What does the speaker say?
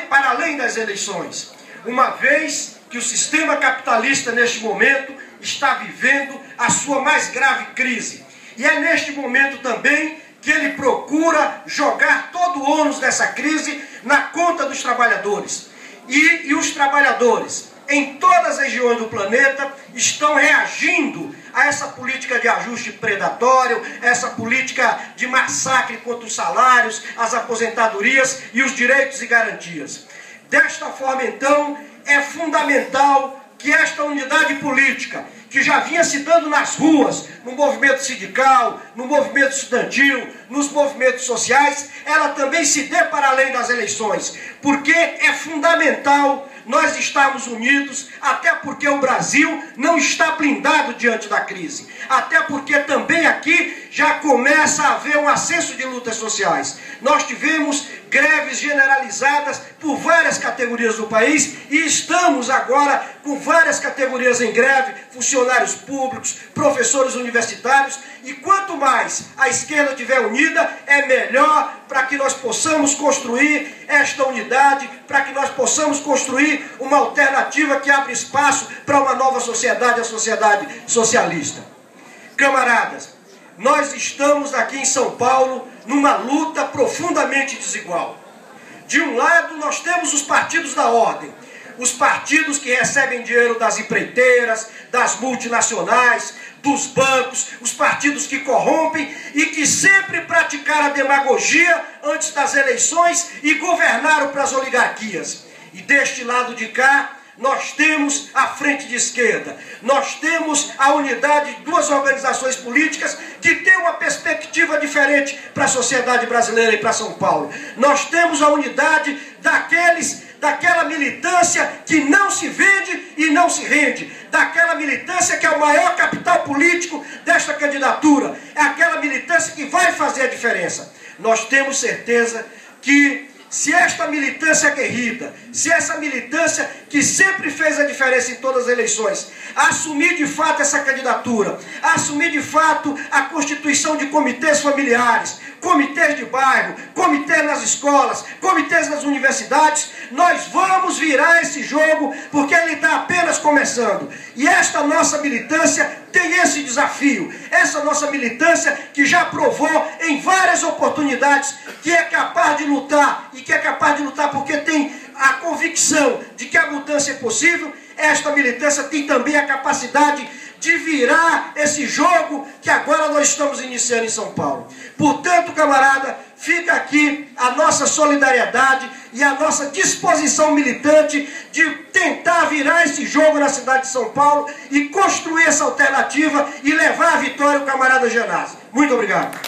para além das eleições, uma vez que o sistema capitalista, neste momento, está vivendo a sua mais grave crise. E é neste momento também que ele procura jogar todo o ônus dessa crise na conta dos trabalhadores. E os trabalhadores, em todas as regiões do planeta, estão reagindo a essa política de ajuste predatório, essa política de massacre contra os salários, as aposentadorias e os direitos e garantias. Desta forma, então, é fundamental que esta unidade política, que já vinha se dando nas ruas, no movimento sindical, no movimento estudantil, nos movimentos sociais, ela também se dê para além das eleições, porque é fundamental nós estarmos unidos, até porque o Brasil não está blindado diante da crise, até porque também aqui já começa a haver um ascenso de lutas sociais. Nós tivemos greves generalizadas por várias categorias do país e estamos agora com várias categorias em greve, funcionários públicos, professores universitários, e quanto mais a esquerda estiver unida, é melhor para que nós possamos construir esta unidade, para que nós possamos construir uma alternativa que abre espaço para uma nova sociedade, a sociedade socialista. Camaradas, nós estamos aqui em São Paulo numa luta profundamente desigual. De um lado, nós temos os partidos da ordem, os partidos que recebem dinheiro das empreiteiras, das multinacionais, dos bancos, os partidos que corrompem e que sempre praticaram a demagogia antes das eleições e governaram para as oligarquias. E deste lado de cá, nós temos a frente de esquerda, nós temos a unidade de duas organizações políticas que têm uma perspectiva diferente para a sociedade brasileira e para São Paulo. Nós temos a unidade daquela militância que não se vende e não se rende, daquela militância que é o maior capital político desta candidatura, é aquela militância que vai fazer a diferença. Nós temos certeza que se esta militância aguerrida, se essa militância que sempre fez a diferença em todas as eleições, assumir de fato essa candidatura, assumir de fato a constituição de comitês familiares, comitês de bairro, comitês nas escolas, comitês nas universidades, nós vamos virar esse jogo, porque ele está apenas começando. E esta nossa militância tem esse desafio, essa nossa militância que já provou em várias oportunidades que é capaz de lutar, e que é capaz de lutar porque tem a convicção de que a mudança é possível. Esta militância tem também a capacidade de virar esse jogo que agora nós estamos iniciando em São Paulo. Portanto, camarada, fica aqui a nossa solidariedade e a nossa disposição militante de tentar virar esse jogo na cidade de São Paulo e construir essa alternativa e levar à vitória o camarada Genássio. Muito obrigado.